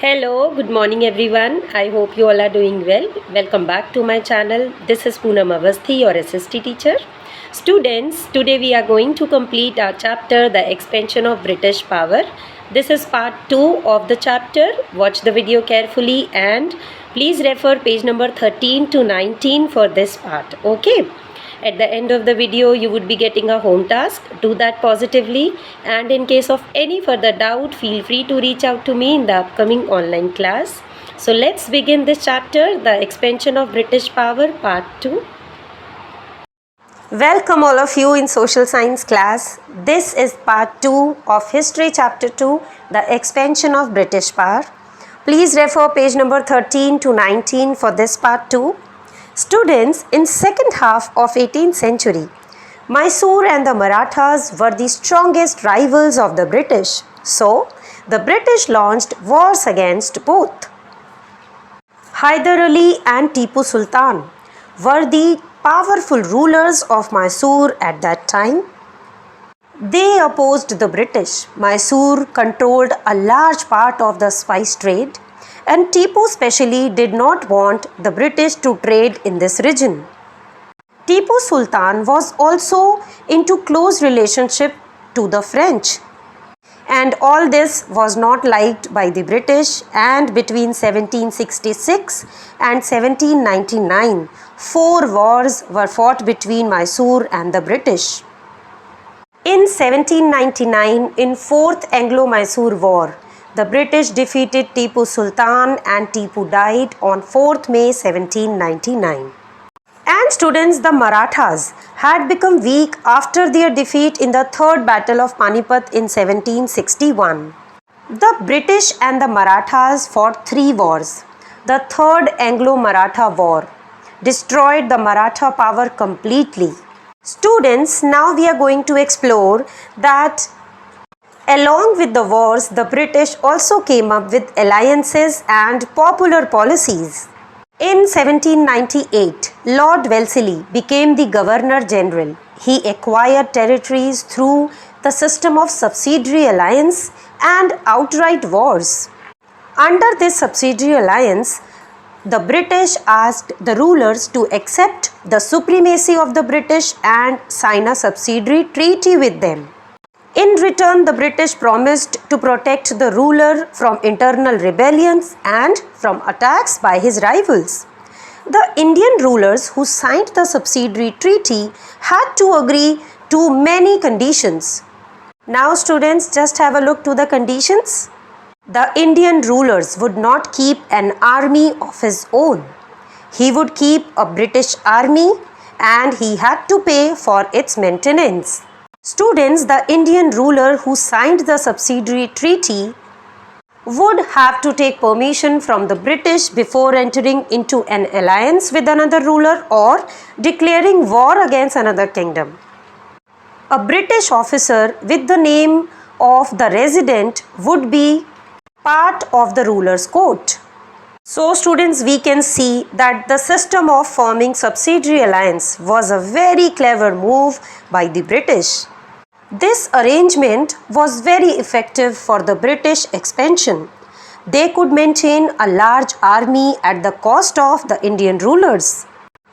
Hello, good morning everyone. I hope you all are doing well. Welcome back to my channel. This is Poonam Avasthi, your SST teacher. Students, today we are going to complete our chapter, The Expansion of British Power. This is part 2 of the chapter. Watch the video carefully and please refer page number 13 to 19 for this part. Okay. At the end of the video, you would be getting a home task. Do that positively. And in case of any further doubt, feel free to reach out to me in the upcoming online class. So let's begin this chapter, The Expansion of British Power, Part 2. Welcome all of you in social science class. This is part 2 of history chapter 2, The Expansion of British Power. Please refer page number 13 to 19 for this part 2. Students, in second half of 18th century, Mysore and the Marathas were the strongest rivals of the British. So, the British launched wars against both. Hyder Ali and Tipu Sultan were the powerful rulers of Mysore at that time. They opposed the British. Mysore controlled a large part of the spice trade, and Tipu specially did not want the British to trade in this region. Tipu Sultan was also into close relationship to the French, and all this was not liked by the British, and between 1766 and 1799, 4 wars were fought between Mysore and the British. In 1799, in 4th Anglo-Mysore War, the British defeated Tipu Sultan and Tipu died on 4th May 1799. And students, the Marathas had become weak after their defeat in the Third Battle of Panipat in 1761. The British and the Marathas fought 3 wars. The Third Anglo-Maratha War destroyed the Maratha power completely. Students, now we are going to explore that along with the wars, the British also came up with alliances and popular policies. In 1798, Lord Wellesley became the Governor General. He acquired territories through the system of subsidiary alliance and outright wars. Under this subsidiary alliance, the British asked the rulers to accept the supremacy of the British and sign a subsidiary treaty with them. In return, the British promised to protect the ruler from internal rebellions and from attacks by his rivals. The Indian rulers who signed the subsidiary treaty had to agree to many conditions. Now students, just have a look to the conditions. The Indian rulers would not keep an army of his own. He would keep a British army and he had to pay for its maintenance. Students, the Indian ruler who signed the subsidiary treaty would have to take permission from the British before entering into an alliance with another ruler or declaring war against another kingdom. A British officer with the name of the resident would be part of the ruler's court. So students, we can see that the system of forming subsidiary alliance was a very clever move by the British. This arrangement was very effective for the British expansion. They could maintain a large army at the cost of the Indian rulers.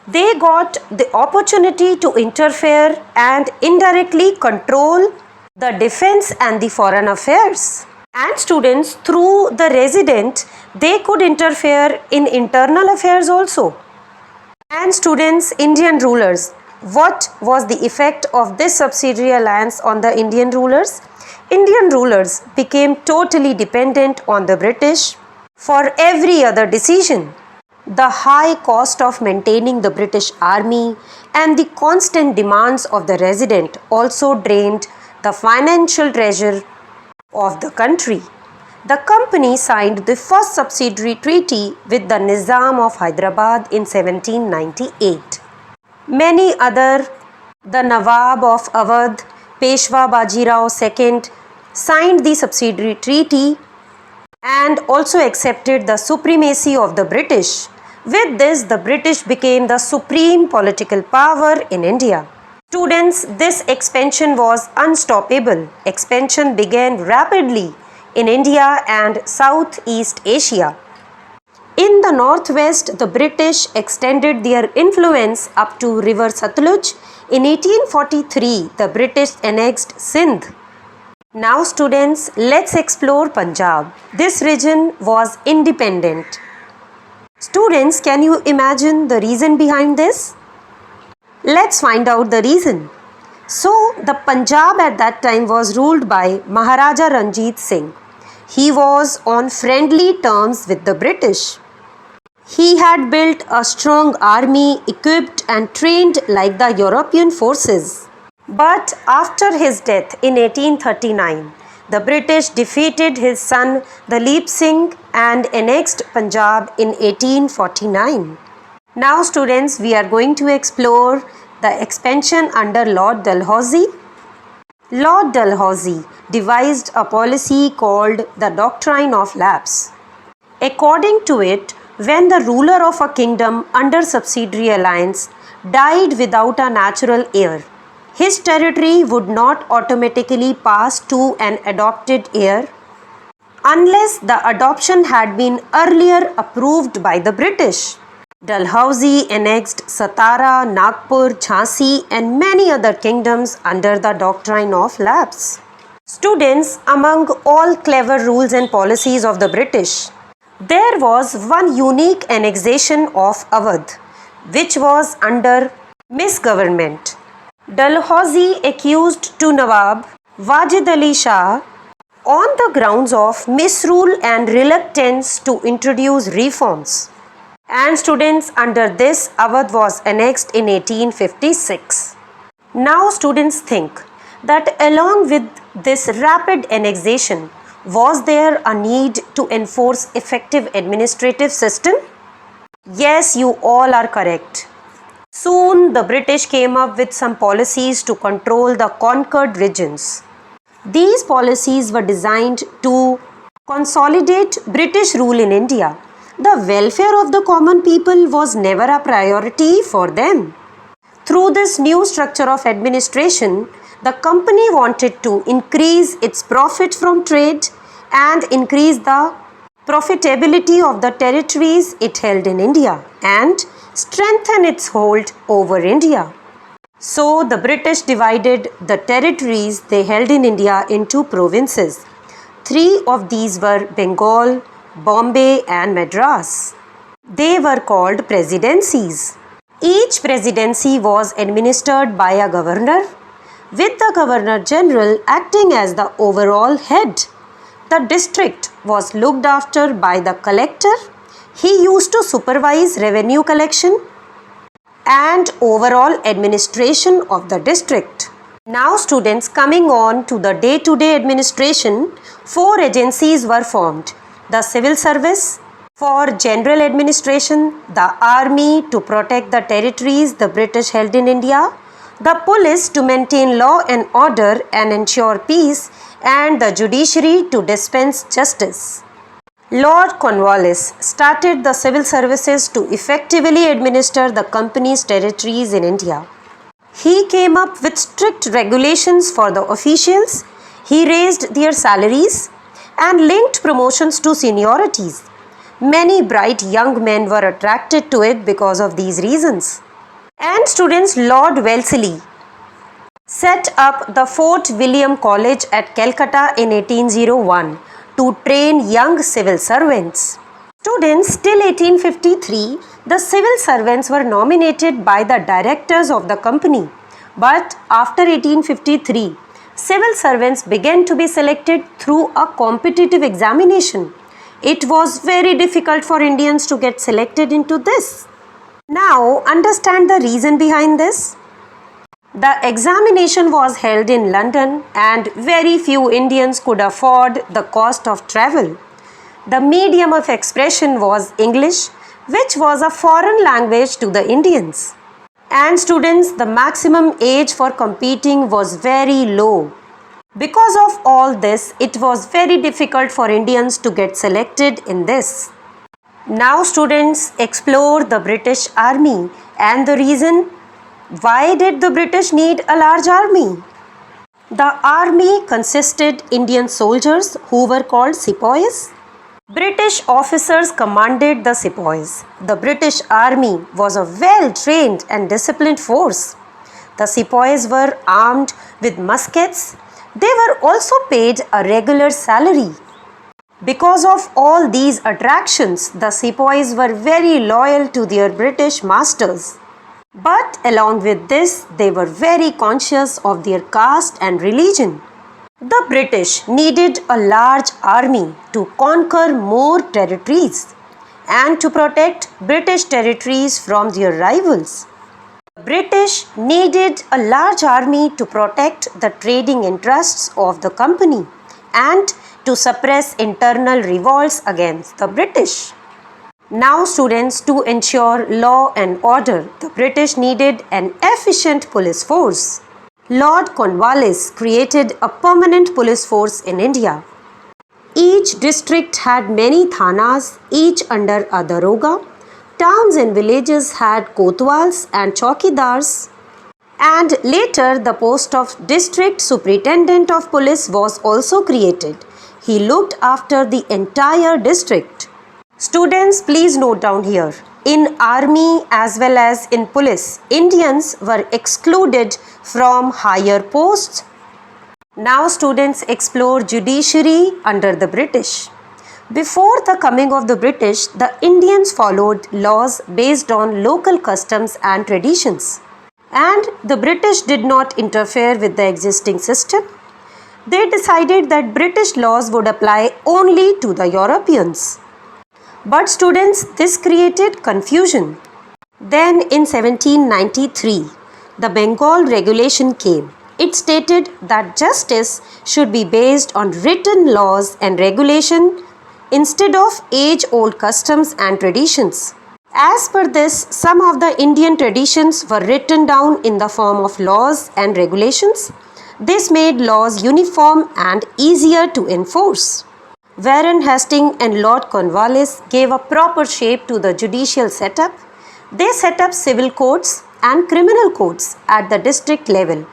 They got the opportunity to interfere and indirectly control the defense and the foreign affairs. And students, through the resident, they could interfere in internal affairs also. And students, Indian rulers, what was the effect of this subsidiary alliance on the Indian rulers? Indian rulers became totally dependent on the British for every other decision. The high cost of maintaining the British army and the constant demands of the resident also drained the financial treasure of the country. The company signed the first subsidiary treaty with the Nizam of Hyderabad in 1798. Many other, the Nawab of Awadh, Peshwa Bajirao II, signed the subsidiary treaty and also accepted the supremacy of the British. With this, the British became the supreme political power in India. Students, this expansion was unstoppable. Expansion began rapidly in India and Southeast Asia. In the northwest, the British extended their influence up to River Satluj. In 1843, the British annexed Sindh. Now students, let's explore Punjab. This region was independent. Students, can you imagine the reason behind this? Let's find out the reason. So, the Punjab at that time was ruled by Maharaja Ranjit Singh. He was on friendly terms with the British. He had built a strong army equipped and trained like the European forces. But after his death in 1839, the British defeated his son Dalip Singh and annexed Punjab in 1849. Now students, we are going to explore the expansion under Lord Dalhousie. Lord Dalhousie devised a policy called the Doctrine of Lapse. According to it, when the ruler of a kingdom under subsidiary alliance died without a natural heir, his territory would not automatically pass to an adopted heir unless the adoption had been earlier approved by the British. Dalhousie annexed Satara, Nagpur, Jhansi and many other kingdoms under the doctrine of lapse. Students, among all clever rules and policies of the British, there was one unique annexation of Awadh, which was under misgovernment. Dalhousie accused to Nawab Wajid Ali Shah on the grounds of misrule and reluctance to introduce reforms. And students, under this, Awadh was annexed in 1856. Now students think that along with this rapid annexation, was there a need to enforce effective administrative system? Yes, you all are correct. Soon the British came up with some policies to control the conquered regions. These policies were designed to consolidate British rule in India. The welfare of the common people was never a priority for them. Through this new structure of administration, the company wanted to increase its profit from trade and increase the profitability of the territories it held in India and strengthen its hold over India. So the British divided the territories they held in India into provinces. 3 of these were Bengal, Bombay and Madras. They were called presidencies. Each presidency was administered by a governor, with the Governor General acting as the overall head. The district was looked after by the collector. He used to supervise revenue collection and overall administration of the district. Now students, coming on to the day-to-day administration, 4 agencies were formed. The civil service for general administration, the army to protect the territories the British held in India, the police to maintain law and order and ensure peace, and the judiciary to dispense justice. Lord Cornwallis started the civil services to effectively administer the company's territories in India. He came up with strict regulations for the officials. He raised their salaries and linked promotions to seniorities. Many bright young men were attracted to it because of these reasons. And students, Lord Wellesley set up the Fort William College at Calcutta in 1801 to train young civil servants. Students, till 1853, the civil servants were nominated by the directors of the company. But after 1853, civil servants began to be selected through a competitive examination. It was very difficult for Indians to get selected into this. Now, understand the reason behind this. The examination was held in London and very few Indians could afford the cost of travel. The medium of expression was English, which was a foreign language to the Indians. And students, the maximum age for competing was very low. Because of all this, it was very difficult for Indians to get selected in this. Now students, explore the British Army and the reason why did the British need a large army? The army consisted Indian soldiers who were called sepoys. British officers commanded the sepoys. The British army was a well-trained and disciplined force. The sepoys were armed with muskets. They were also paid a regular salary. Because of all these attractions, the sepoys were very loyal to their British masters. But along with this, they were very conscious of their caste and religion. The British needed a large army to conquer more territories and to protect British territories from their rivals. The British needed a large army to protect the trading interests of the company and to suppress internal revolts against the British. Now students, to ensure law and order, the British needed an efficient police force. Lord Cornwallis created a permanent police force in India. Each district had many thanas, each under a daroga. Towns and villages had kotwals and chowkidars. And later the post of district superintendent of police was also created. He looked after the entire district. Students, please note down here. In army as well as in police, Indians were excluded from higher posts. Now students, explore judiciary under the British. Before the coming of the British, the Indians followed laws based on local customs and traditions. And the British did not interfere with the existing system. They decided that British laws would apply only to the Europeans. But students, this created confusion. Then in 1793, the Bengal Regulation came. It stated that justice should be based on written laws and regulation instead of age-old customs and traditions. As per this, some of the Indian traditions were written down in the form of laws and regulations. This made laws uniform and easier to enforce. Warren Hastings and Lord Cornwallis gave a proper shape to the judicial setup. They set up civil courts and criminal courts at the district level.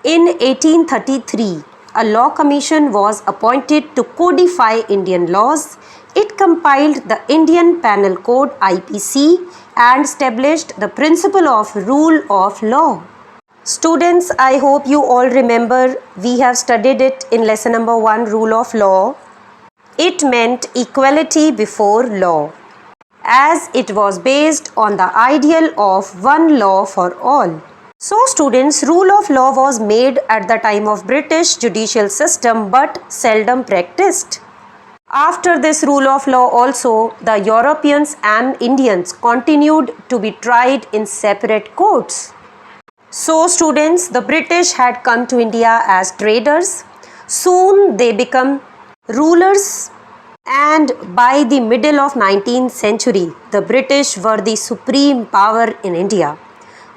In 1833, a law commission was appointed to codify Indian laws. It compiled the Indian Penal Code (IPC) and established the principle of rule of law. Students, I hope you all remember we have studied it in lesson number 1, rule of law. It meant equality before law, as it was based on the ideal of one law for all. So students, rule of law was made at the time of British judicial system but seldom practiced. After this rule of law also, the Europeans and Indians continued to be tried in separate courts. So students, the British had come to India as traders. Soon they become rulers, and by the middle of 19th century, the British were the supreme power in India.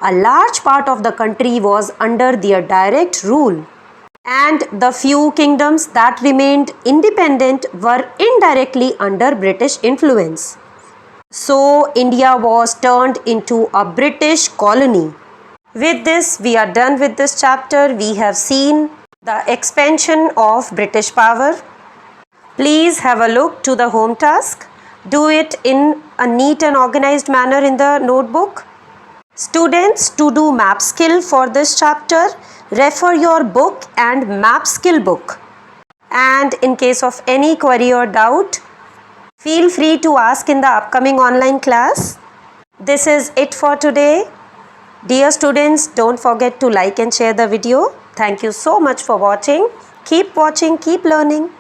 A large part of the country was under their direct rule, and the few kingdoms that remained independent were indirectly under British influence. So India was turned into a British colony. With this, we are done with this chapter. We have seen the expansion of British power. Please have a look to the home task. Do it in a neat and organized manner in the notebook. Students, to do map skill for this chapter, refer your book and map skill book. And in case of any query or doubt, feel free to ask in the upcoming online class. This is it for today. Dear students, don't forget to like and share the video. Thank you so much for watching. Keep watching, keep learning.